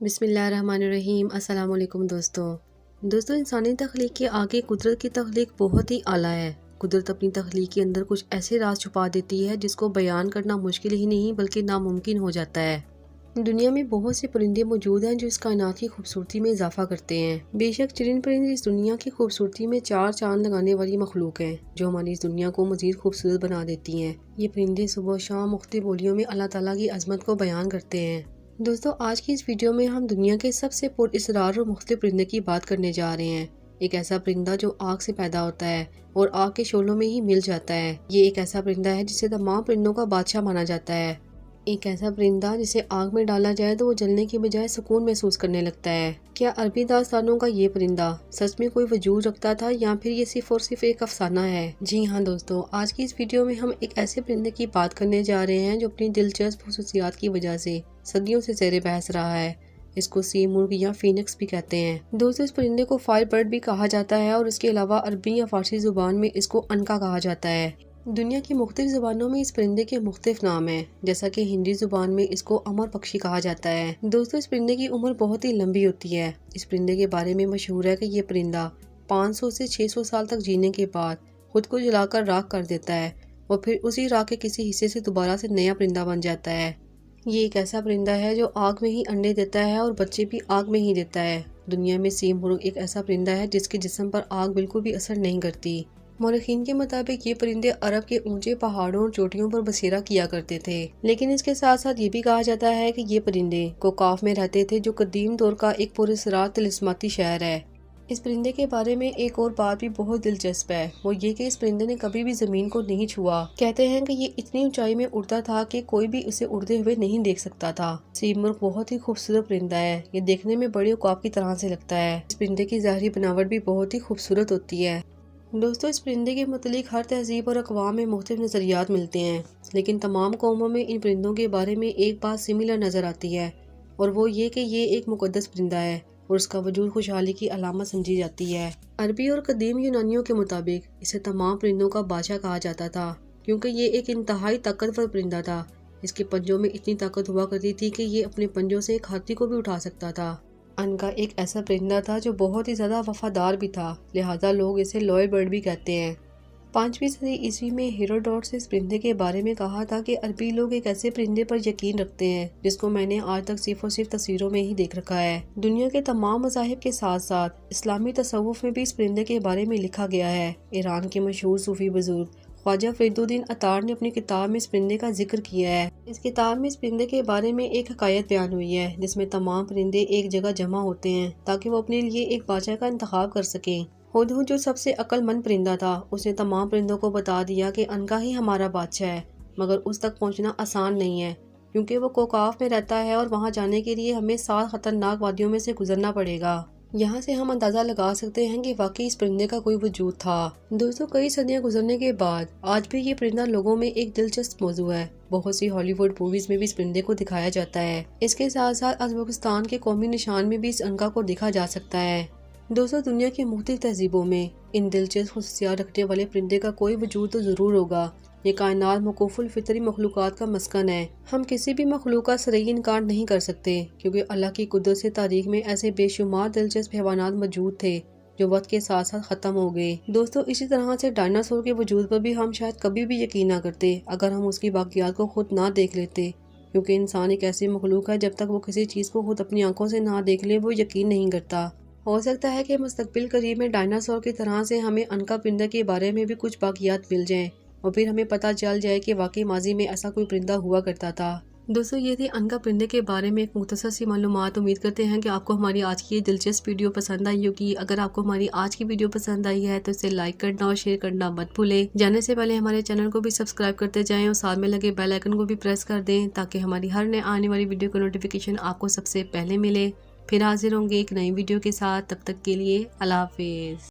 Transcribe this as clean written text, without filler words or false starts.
بسم اللہ الرحمن الرحیم۔ السلام علیکم دوستو انسانی تخلیق کے آگے قدرت کی تخلیق بہت ہی اعلیٰ ہے۔ قدرت اپنی تخلیق کے اندر کچھ ایسے راز چھپا دیتی ہے جس کو بیان کرنا مشکل ہی نہیں بلکہ ناممکن ہو جاتا ہے۔ دنیا میں بہت سے پرندے موجود ہیں جو اس کائنات کی خوبصورتی میں اضافہ کرتے ہیں۔ بے شک چرند پرندے اس دنیا کی خوبصورتی میں چار چاند لگانے والی مخلوق ہیں جو ہماری اس دنیا کو مزید خوبصورت بنا دیتی ہیں۔ یہ پرندے صبح و شام مختلف بولیوں میں اللہ تعالیٰ کی عظمت کو بیان کرتے ہیں۔ دوستو آج کی اس ویڈیو میں ہم دنیا کے سب سے پر اسرار اور مختلف پرندے کی بات کرنے جا رہے ہیں۔ ایک ایسا پرندہ جو آگ سے پیدا ہوتا ہے اور آگ کے شعلوں میں ہی مل جاتا ہے۔ یہ ایک ایسا پرندہ ہے جسے تمام پرندوں کا بادشاہ مانا جاتا ہے۔ ایک ایسا پرندہ جسے آگ میں ڈالا جائے تو وہ جلنے کی بجائے سکون محسوس کرنے لگتا ہے۔ کیا عربی داستانوں کا یہ پرندہ سچ میں کوئی وجود رکھتا تھا یا پھر یہ صرف اور صرف ایک افسانہ ہے؟ جی ہاں دوستو، آج کی اس ویڈیو میں ہم ایک ایسے پرندے کی بات کرنے جا رہے ہیں جو اپنی دلچسپ خصوصیات کی وجہ سے صدیوں سے زیر بحث رہا ہے۔ اس کو سی مرغ یا فینکس بھی کہتے ہیں۔ دوستو اس پرندے کو فائر برڈ بھی کہا جاتا ہے اور اس کے علاوہ عربی یا فارسی زبان میں اس کو عنقا کہا جاتا ہے۔ دنیا کی مختلف زبانوں میں اس پرندے کے مختلف نام ہیں، جیسا کہ ہندی زبان میں اس کو امر پکشی کہا جاتا ہے۔ دوستو اس پرندے کی عمر بہت ہی لمبی ہوتی ہے۔ اس پرندے کے بارے میں مشہور ہے کہ یہ پرندہ 500 سے 600 سال تک جینے کے بعد خود کو جلا کر راکھ کر دیتا ہے اور پھر اسی راکھ کے کسی حصے سے دوبارہ سے نیا پرندہ بن جاتا ہے۔ یہ ایک ایسا پرندہ ہے جو آگ میں ہی انڈے دیتا ہے اور بچے بھی آگ میں ہی دیتا ہے۔ دنیا میں سیم مرغ ایک ایسا پرندہ ہے جس کے جسم پر آگ بالکل بھی اثر نہیں کرتی۔ مورخین کے مطابق یہ پرندے عرب کے اونچے پہاڑوں اور چوٹیوں پر بسیرا کیا کرتے تھے، لیکن اس کے ساتھ ساتھ یہ بھی کہا جاتا ہے کہ یہ پرندے کوکاف میں رہتے تھے جو قدیم دور کا ایک پراسرار طلسماتی شہر ہے۔ اس پرندے کے بارے میں ایک اور بات بھی بہت دلچسپ ہے، وہ یہ کہ اس پرندے نے کبھی بھی زمین کو نہیں چھوا۔ کہتے ہیں کہ یہ اتنی اونچائی میں اڑتا تھا کہ کوئی بھی اسے اڑتے ہوئے نہیں دیکھ سکتا تھا۔ سیم مرغ بہت ہی خوبصورت پرندہ ہے۔ یہ دیکھنے میں بڑے عقاب کی طرح سے لگتا ہے۔ اس پرندے کی ظاہری بناوٹ بھی بہت ہی خوبصورت ہوتی ہے۔ دوستو اس پرندے کے متعلق ہر تہذیب اور اقوام میں مختلف نظریات ملتے ہیں، لیکن تمام قوموں میں ان پرندوں کے بارے میں ایک بات سملر نظر آتی ہے، اور وہ یہ کہ یہ ایک مقدس پرندہ ہے اور اس کا وجود خوشحالی کی علامت سمجھی جاتی ہے۔ عربی اور قدیم یونانیوں کے مطابق اسے تمام پرندوں کا بادشاہ کہا جاتا تھا کیونکہ یہ ایک انتہائی طاقتور پرندہ تھا۔ اس کے پنجوں میں اتنی طاقت ہوا کرتی تھی کہ یہ اپنے پنجوں سے ایک ہاتھی کو بھی اٹھا سکتا تھا۔ عنقا ایک ایسا پرندہ تھا جو بہت ہی زیادہ وفادار بھی تھا، لہذا لوگ اسے لوئل برڈ بھی کہتے ہیں۔ 5ویں صدی عیسوی میں ہیروڈوٹس نے اس پرندے کے بارے میں کہا تھا کہ عربی لوگ ایک ایسے پرندے پر یقین رکھتے ہیں جس کو میں نے آج تک صرف اور صرف تصویروں میں ہی دیکھ رکھا ہے۔ دنیا کے تمام مذاہب کے ساتھ ساتھ اسلامی تصوف میں بھی اس پرندے کے بارے میں لکھا گیا ہے۔ ایران کے مشہور صوفی بزرگ خواجہ فرید الدین عطار نے اپنی کتاب میں اس پرندے کا ذکر کیا ہے۔ اس کتاب میں اس پرندے کے بارے میں ایک حکایت بیان ہوئی ہے جس میں تمام پرندے ایک جگہ جمع ہوتے ہیں تاکہ وہ اپنے لیے ایک بادشاہ کا انتخاب کر سکیں۔ ہدہد جو سب سے عقل مند پرندہ تھا، اس نے تمام پرندوں کو بتا دیا کہ عنقا ہی ہمارا بادشاہ ہے، مگر اس تک پہنچنا آسان نہیں ہے کیونکہ وہ کوکاف میں رہتا ہے اور وہاں جانے کے لیے ہمیں 7 خطرناک وادیوں میں سے گزرنا پڑے گا۔ یہاں سے ہم اندازہ لگا سکتے ہیں کہ واقعی اس پرندے کا کوئی وجود تھا۔ دوستو کئی صدیاں گزرنے کے بعد آج بھی یہ پرندہ لوگوں میں ایک دلچسپ موضوع ہے۔ بہت سی ہالی ووڈ موویز میں بھی اس پرندے کو دکھایا جاتا ہے۔ اس کے ساتھ ساتھ ازبکستان کے قومی نشان میں بھی اس عنقا کو دیکھا جا سکتا ہے۔ دوستو دنیا کی مختلف تہذیبوں میں ان دلچسپ خصوصیات رکھنے والے پرندے کا کوئی وجود تو ضرور ہوگا۔ یہ کائنات موقوف الفطری مخلوقات کا مسکن ہے۔ ہم کسی بھی مخلوق کا صریح انکار نہیں کر سکتے کیونکہ اللہ کی قدرت سے تاریخ میں ایسے بے شمار دلچسپ حیوانات موجود تھے جو وقت کے ساتھ ساتھ ختم ہو گئے۔ دوستو اسی طرح سے ڈائناسور کے وجود پر بھی ہم شاید کبھی بھی یقین نہ کرتے اگر ہم اس کی باقیات کو خود نہ دیکھ لیتے، کیونکہ انسان ایک ایسی مخلوق ہے جب تک وہ کسی چیز کو خود اپنی آنکھوں سے نہ دیکھ لے وہ یقین نہیں کرتا۔ ہو سکتا ہے کہ مستقبل قریب میں ڈائناسور کی طرح سے ہمیں عنقا پرندہ کے بارے میں بھی کچھ باقیات مل جائیں اور پھر ہمیں پتہ چل جائے کہ واقعی ماضی میں ایسا کوئی پرندہ ہوا کرتا تھا۔ دوستو یہ تھی عنقا پرندے کے بارے میں ایک مختصر سی معلومات۔ امید کرتے ہیں کہ آپ کو ہماری آج کی یہ دلچسپ ویڈیو پسند آئی ہوگی۔ اگر آپ کو ہماری آج کی ویڈیو پسند آئی ہے تو اسے لائک کرنا اور شیئر کرنا مت بھولیں۔ جانے سے پہلے ہمارے چینل کو بھی سبسکرائب کرتے جائیں اور ساتھ میں لگے بیل آئیکن کو بھی پریس کر دیں تاکہ ہماری ہر نئے آنے والی ویڈیو کا نوٹیفیکیشن آپ کو سب سے پہلے ملے۔ پھر حاضر ہوں گے ایک نئی ویڈیو کے ساتھ، تب تک کے لیے اللہ حافظ۔